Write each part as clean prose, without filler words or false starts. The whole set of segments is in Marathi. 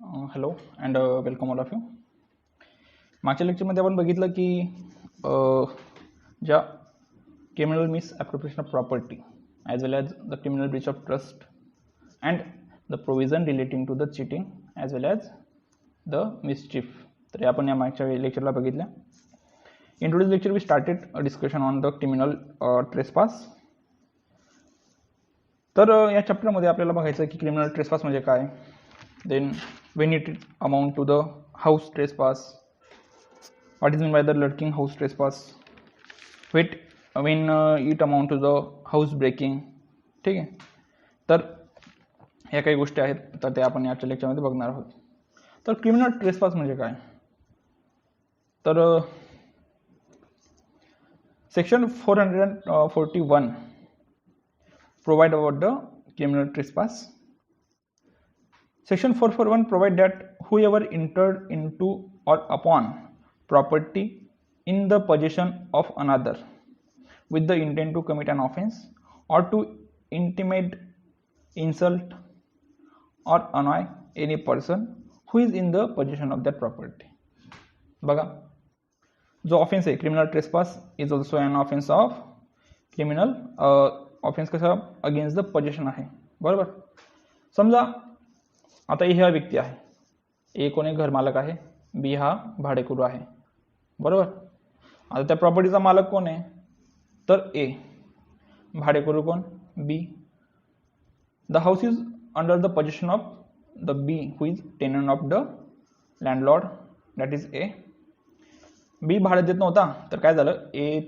Hello and welcome all of you. मागच्या लेक्चरमध्ये आपण बघितलं की ज्या criminal misappropriation of property as well as the criminal breach of trust and the provision relating to the cheating as well as the mischief, तर आपण या मागच्या लेक्चरला बघितल्या. In today's lecture we started a discussion on the criminal trespass. तर या चॅप्टरमध्ये आपल्याला बघायचं की क्रिमिनल ट्रेसपास म्हणजे काय, then when it amount to the house trespass, what is meant by the lurking house trespass, when it amount to the house breaking. ठीक आहे, तर ह्या काही गोष्टी आहेत, तर ते आपण याच्या लेक्चरमध्ये बघणार आहोत. तर क्रिमिनल ट्रेसपास म्हणजे काय, तर section 441 provide about the criminal trespass. Section 441 provide that whoever entered into or upon property in the possession of another with the intent to commit an offense or to intimidate, insult or annoy any person who is in the possession of that property. बघा, जो ऑफेन्स आहे criminal trespass is also an offence of criminal offence कसा अगेन्स्ट द पोजेशन आहे. बरोबर. समजा आता ए हा व्यक्ती आहे, ए कोण आहे, घरमालक आहे, बी हा भाडेकरू आहे. बरोबर. आता त्या प्रॉपर्टीचा मालक कोण आहे, तर ए, भाडेकरू कोण, B. The house is under the possession of the B who is tenant of the landlord, that is A. B भाडे देत नव्हता, तर काय झालं, ए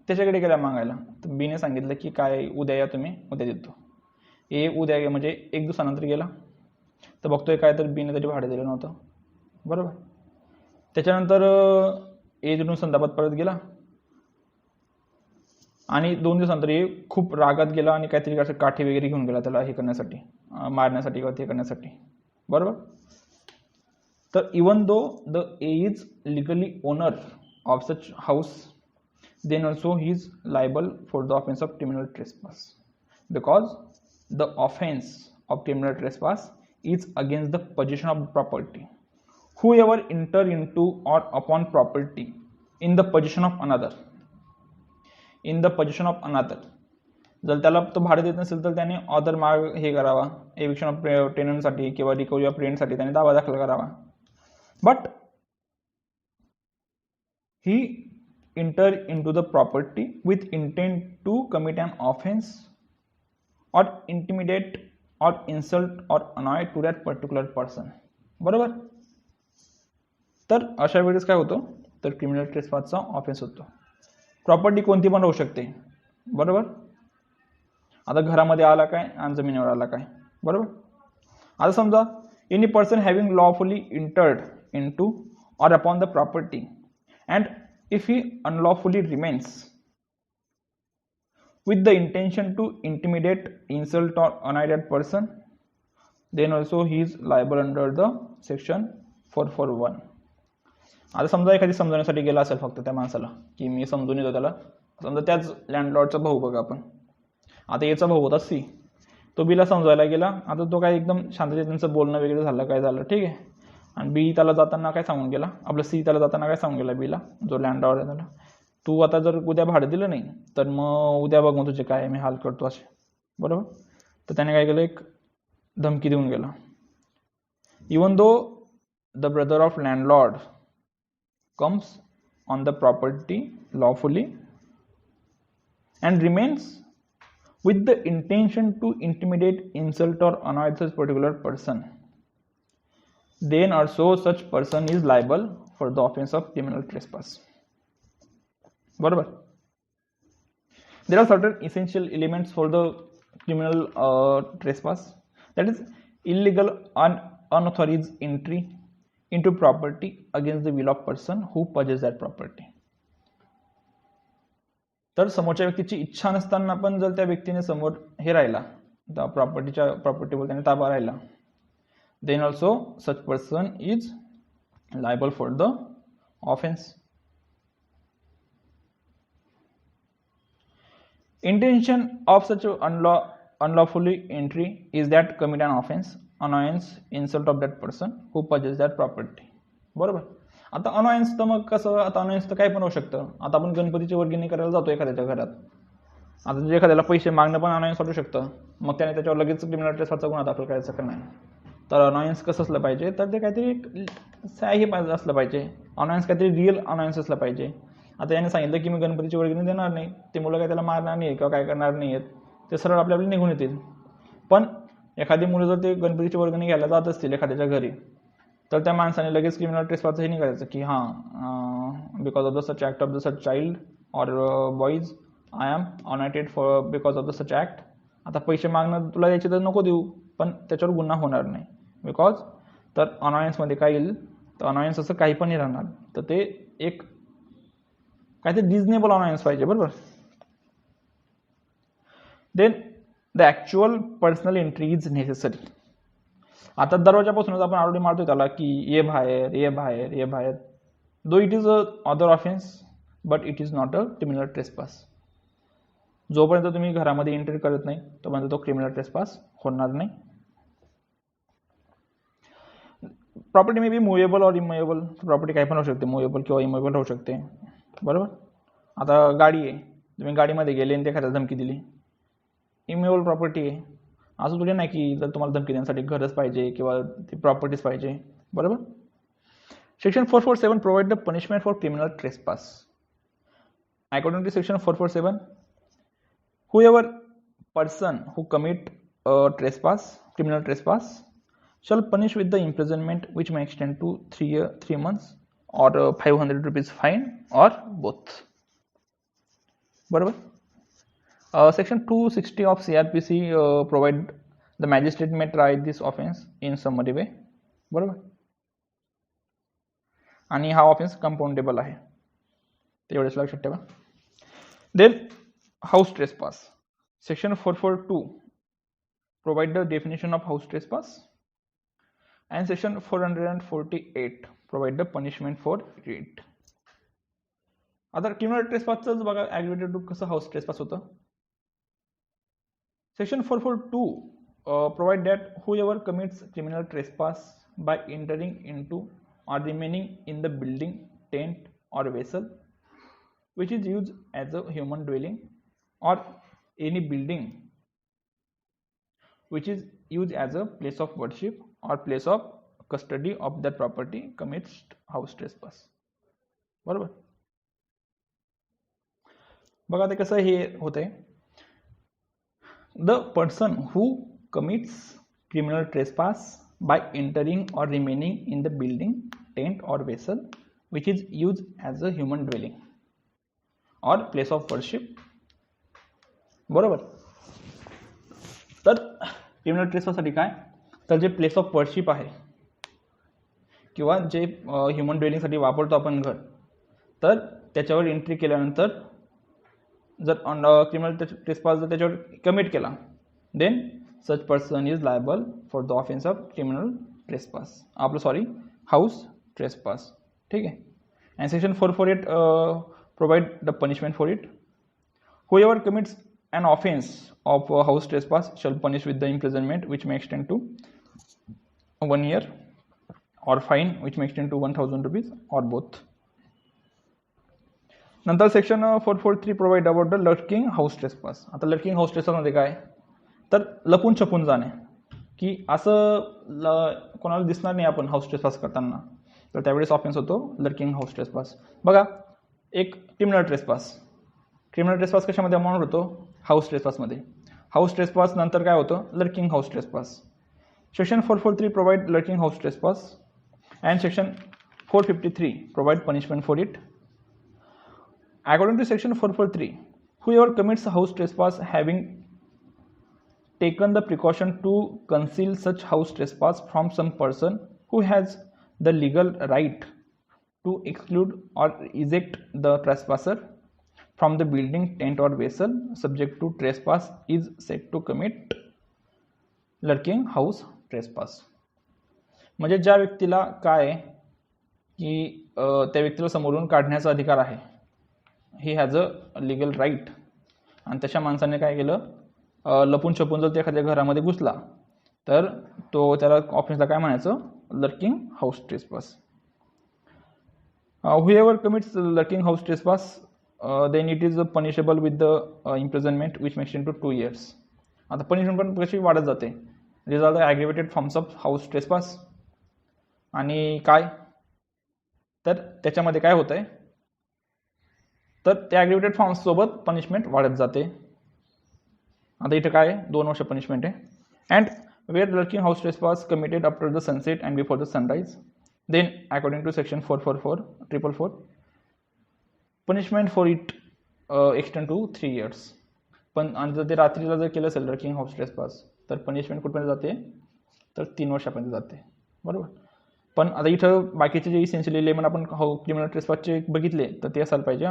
त्याच्याकडे गेला मागायला, तर बीने सांगितलं की काय उद्या या तुम्ही, उद्या देतो. ए उद्या म्हणजे एक दिवसानंतर गेला, तर बघतोय काय, तर बीने तरी भाडे दिलं नव्हतं. बरोबर. त्याच्यानंतर ए तिथून संतापात परत गेला आणि 2 दिवसानंतर ए खूप रागात गेला आणि काहीतरी असं काठी वगैरे घेऊन गेला त्याला हे करण्यासाठी, मारण्यासाठी किंवा ते करण्यासाठी. बरोबर. तर even though the A is legally owner of such house, then also he is liable for the offence of criminal trespass, because the offence of criminal trespass is against the possession of property. Whoever enter into or upon property in the possession of another, in the possession of another, जर त्याला तो भाडे देत नसेल तर त्याने ऑदर माग हे करावा, एविक्शन ऑफ टेनंटसाठी किंवा रिकव्हरी ऑफ रेंटसाठी त्याने दावा दाखल करावा. But he enter into the property with intent to commit an offense or intimidate or insult or annoy to that particular person. बरोबर. तर अशा वेळेस काय होतं, तर क्रिमिनल ट्रेसपासचा ऑफेन्स होतो. प्रॉपर्टी कोणती पण राहू शकते. बरोबर. आता घरामध्ये आला काय आणि जमिनीवर आला काय. बरोबर. आता समजा any person having lawfully entered in to or upon the property and if he unlawfully remains with the intention to intimidate, insult or annoy that person, then also he is liable under the section 441. आता समजा एखादी समजवण्यासाठी गेला असेल फक्त त्या माणसाला की मी समजून येतो त्याला, समजा त्याच लँडलॉर्डचा भाऊ बघा आपण, आता याचा भाऊ होता सी, तो बीला समजवायला गेला. आता तो काय एकदम शांततेत त्यांचं बोलणं वगैरे झालं, काय झालं, ठीक आहे. आणि बी त्याला जाताना काय सांगून गेला, आपलं सी त्याला जाताना काय सांगून गेला बीला, जो लँडलॉर्ड आहे त्याला, तू आता जर उद्या भाडं दिलं नाही तर मग उद्या बघ मग तुझे काय मी हाल करतो असे. बरोबर. तर त्याने काय केलं, एक धमकी देऊन गेला. Even though the brother of landlord comes on the property lawfully and remains with the intention to intimidate, insult or annoy such particular person, then also such person is liable for the offence of criminal trespass. बरोबर. There are certain essential elements for the criminal trespass, that is illegal unauthorized entry into property against the will of person who possesses that property. तर समोरच्या व्यक्तीची इच्छा नसताना पण जर त्या व्यक्तीने समोर हे राहिला, त्या प्रॉपर्टीवर त्याने ताबा राहिला, then also such person is liable for the offense. Intention of such unlawfully entry is that commit an offense annoyance insult of that person who purchase that property. बरोबर. आता अनॉयन्स तर मग कसं, आता अनॉयन्स तर काय पण होऊ शकतं. आता आपण गणपतीची वर्गणी करायला जातो एखाद्याच्या घरात, आता म्हणजे एखाद्याला पैसे मागणं पण अनॉयन्स वाटू शकतं, मग त्याने त्याच्यावर लगेच क्रिमिनल ट्रेसपासचा गुन्हा दाखल करायचा का नाही. तर अनॉयन्स कसं असलं पाहिजे, तर ते काहीतरी एक सही असलं पाहिजे. अनॉयन्स काहीतरी रिअल अनॉयन्स असलं पाहिजे. आता याने सांगितलं की मी गणपतीची वर्गणी देणार नाही, ते मुलं काय त्याला मारणार नाही किंवा काय करणार नाही आहेत, ते सरळ आपल्या निघून येतील. पण एखादी मुलं जर ते गणपतीची वर्गणी घ्यायला जात असतील एखाद्याच्या घरी, तर त्या माणसाने लगेच क्रिमिनल ट्रेसपासचं हे नाही करायचं की हां because of the such act of the such child or boys I am annoyed for because of the such act. आता पैसे मागणं तुला यायचे तर नको देऊ, पण त्याच्यावर गुन्हा होणार नाही. बिकॉज तर अनॉयन्समध्ये काय येईल, तर अनॉयन्स असं काही पण नाही राहणार. तर ते एक काहीतरी रिजनेबल अनॉयन्स पाहिजे. बरोबर. Then the actual personal entry is necessary. आता दरवाजापासूनच आपण ऑलरेडी मारतो त्याला की ये बाहेर ये बाहेर ये बाहेर. Though it is a other offence but it is not a criminal trespass. जोपर्यंत तुम्ही घरामध्ये एंट्री करत नाही तोपर्यंत तो क्रिमिनल ट्रेसपास होणार नाही. प्रॉपर्टी मे बी मुवेबल और इमुवेबल. प्रॉपर्टी काही पण होऊ शकते, मुवेबल किंवा इमुवेबल होऊ शकते. बरोबर. आता गाडी आहे, तुम्ही गाडीमध्ये गेले आणि ते एखाद्याला धमकी दिली, इमुवेबल प्रॉपर्टी आहे. असं तुझे नाही की जर तुम्हाला धमकी देण्यासाठी घरच पाहिजे किंवा ती प्रॉपर्टीज पाहिजे. बरोबर. Section 447 provide the punishment for criminal trespass. According to section 447, whoever person who commit a trespass, criminal trespass, shall punish with the imprisonment which may extend to 3 months or 500 rupees fine or both. बरोबर. Section 260 of CRPC provide the magistrate may try this offense in summary way. बरोबर. आणि हा ऑफेन्स कंपाउंडेबल आहे, तेवढेच लक्षात ठेवा. Then house trespass. Section 442 provide the definition of house trespass, and section 448 provide the punishment for it. आता क्रिमिनल ट्रेसपासच बघा ॲग्रिवेटेड टू कसं हाऊस ट्रेसपास होतं. Section 442 provide that whoever commits criminal trespass by entering into or remaining in the building, tent or vessel which is used as a human dwelling or any building which is used as a place of worship or place of custody of that property commits house trespass. बरोबर. बघा ते कसं हे होतंय. The person who commits criminal trespass by entering or remaining in the building, tent or vessel which is used as a human dwelling or place of worship. बरोबर. तर क्रिमिनल ट्रेसपाससाठी काय, तर जे प्लेस ऑफ वर्शिप आहे किंवा जे ह्युमन ड्वेलिंगसाठी वापरतो आपण घर, तर त्याच्यावर एंट्री केल्यानंतर जर क्रिमिनल ट्रेसपास जर त्याच्यावर कमिट केला, then such person is liable for the offence of criminal trespass, आपलं सॉरी हाऊस ट्रेसपास. ठीक आहे. And section 448 provide the punishment for it. Whoever commits an offense of house trespass shall punish with the imprisonment which may extend to 1 year or fine which may extend to 1000 rupees or both. नंतर section 443 provide about the lurking house trespass. आता लर्किंग हाऊस ट्रेसपासमध्ये काय, तर लपून छपून जाणे, की असं कोणाला दिसणार नाही आपण हाऊस ट्रेसपास करताना, तर त्यावेळेस ऑफेन्स होतो लर्किंग हाऊस ट्रेसपास. बघा, एक क्रिमिनल ट्रेसपास, क्रिमिनल ट्रेसपास कशामध्ये अमाऊंट होतो, हाऊस ट्रेसपासमध्ये. हाऊस ट्रेसपास नंतर काय होतं, lurking house trespass. Section 443 provide lurking house trespass and section 453 provide punishment for it. According to section 443, whoever commits house trespass having taken the precaution to conceal such house trespass from some person who has the legal right to exclude or eject the trespasser from the building, tent or vessel subject to trespass is said to commit lurking house trespass. म्हणजे ज्या व्यक्तीला काय की त्या व्यक्तीला समोरून काढण्याचा अधिकार आहे, he has a legal right, आणि त्याच्या माणसाने काय केलं, लपून छपून जर ते एखाद्या घरामध्ये घुसला, तर तो त्याला ऑफेन्सला काय म्हणायचं, lurking house trespass. Whoever commits lurking house trespass, then it is punishable with the imprisonment which may extend to 2 years. आता पनिशमेंट पण कशी वाढत जाते. These are the aggravated forms of house trespass. आणि काय तर त्याच्यामध्ये काय होतंय, तर त्या ॲग्रिवेटेड फॉर्म्स सोबत पनिशमेंट वाढत जाते. आता इथे काय 2 वर्ष पनिशमेंट आहे. And where lurking house trespass committed after the sunset and before the sunrise, then according to section 444 punishment for it extend to 3 years. पण आणि जर ते रात्रीला जर केलं असेल लर्किंग हाऊस ट्रेसपास तर पनिशमेंट कुठपर्यंत जाते, तर 3 वर्षापर्यंत जाते. बरोबर. पण आता इथं बाकीचे जे इसेन्शियल एलिमेंट आपण क्रिमिनल ट्रेसपासचे बघितले तर ते असायला पाहिजे.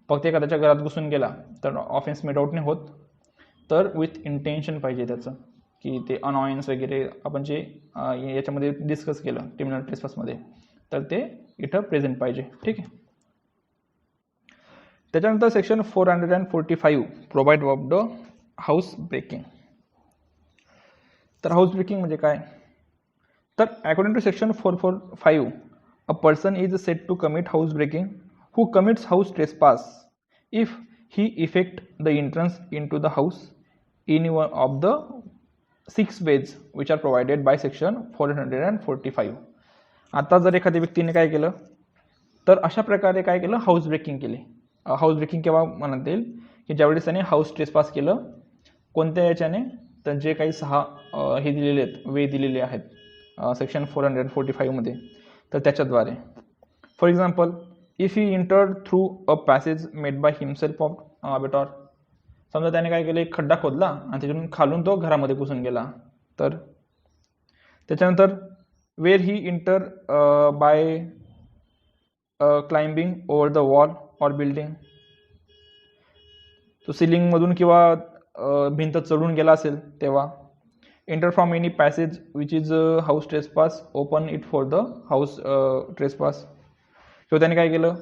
फक्त एखाद्याच्या घरात घुसून गेला तर ऑफेन्स मेड आउट नाही होत, तर विथ इंटेन्शन पाहिजे त्याचं, की ते अनॉयन्स वगैरे आपण जे याच्यामध्ये डिस्कस केलं क्रिमिनल ट्रेसपासमध्ये, तर ते इथं प्रेझेंट पाहिजे. ठीक आहे. त्याच्यानंतर section 445 provide of the house breaking. तर हाऊस ब्रेकिंग म्हणजे काय, तर according to section 445 a person is set to commit house breaking who commits house trespass if he effect the entrance into the house in one of the 6 ways which are provided by section 445. आता जर एखाद्या व्यक्तीने काय केलं, तर अशा प्रकारे काय केलं, हाऊस ब्रेकिंग केली. हाऊस ब्रेकिंग केव्हा म्हणता येईल, की ज्यावेळेस त्याने हाऊस ट्रेसपास केलं. कोणत्या याच्याने, तर जे काही 6 हे दिलेले आहेत, वे दिलेले आहेत सेक्शन 445 मध्ये, तर त्याच्याद्वारे. For example, if he enter through a passage made by himself of abettor. समजा त्याने काय केलं, एक खड्डा खोदला आणि त्याच्यातून खालून तो घरामध्ये घुसून गेला. तर त्याच्यानंतर where he enter by climbing over the wall or building. तो सिलिंगमधून किंवा भिंत चढून गेला असेल तेव्हा. Enter from any passage which is house trespass, open it for the house trespass. किंवा त्याने काय केलं,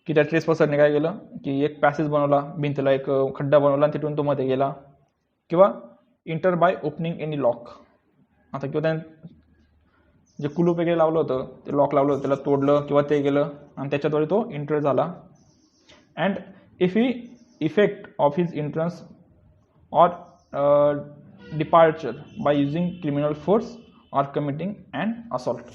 की त्या ट्रेसपासरने काय केलं, की एक पॅसेज बनवला, भिंतीला एक खड्डा बनवला आणि तिथून तो मध्ये गेला. किंवा inter by opening any lock. आता किंवा त्याने जे कुलूप वगैरे लावलं होतं, ते लॉक लावलं होतं, त्याला तोडलं किंवा ते गेलं आणि त्याच्याद्वारे तो इंटर झाला. And if he effect of his entrance or departure by using criminal force or committing and assault.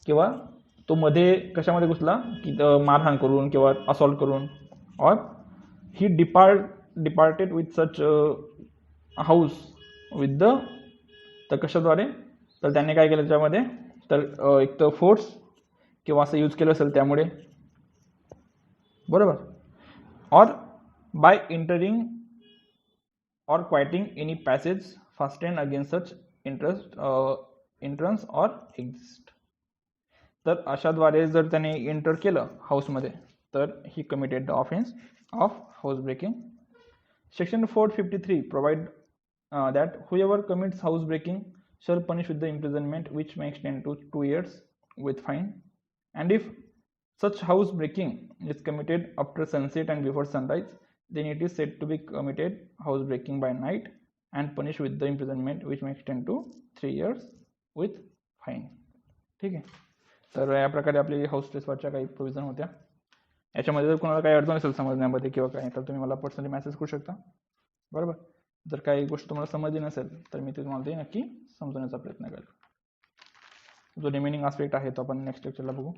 किंवा तो मध्ये कशामध्ये घुसला, की मारहाण करून किंवा असॉल्ट करून. Or he departed with such house with the, तर कशाद्वारे, तर त्याने काय केलं त्याच्यामध्ये, तर एक तर फोर्स किंवा असं यूज केलं असेल त्यामुळे. बरोबर. और by entering or quitting any passage fasten against such entrance or exist. तर अशाद्वारे जर त्याने एंटर केलं हाऊसमध्ये, तर he committed the offence of house breaking. Section 453 provide that whoever commits house breaking shall punish with the imprisonment which may extend to 2 years with fine. And if such house breaking is committed after sunset and before sunrise, then it is said to be committed house breaking by night and punished with the imprisonment which may extend to 3 years with fine. ठीक आहे. तर या प्रकारे आपली हाऊस ट्रेसपासच्या काही प्रोव्हिजन होत्या. याच्यामध्ये जर कोणाला काही अडचण असेल समजण्यामध्ये किंवा काय, तर तुम्ही मला पर्सनली मेसेज करू शकता. बरोबर. जर काही गोष्ट तुम्हाला समजली नसेल तर मी ते तुम्हाला ते नक्की समजवण्याचा प्रयत्न करेल. जो रिमेनिंग आस्पेक्ट आहे तो आपण नेक्स्ट लेक्चरला बघू.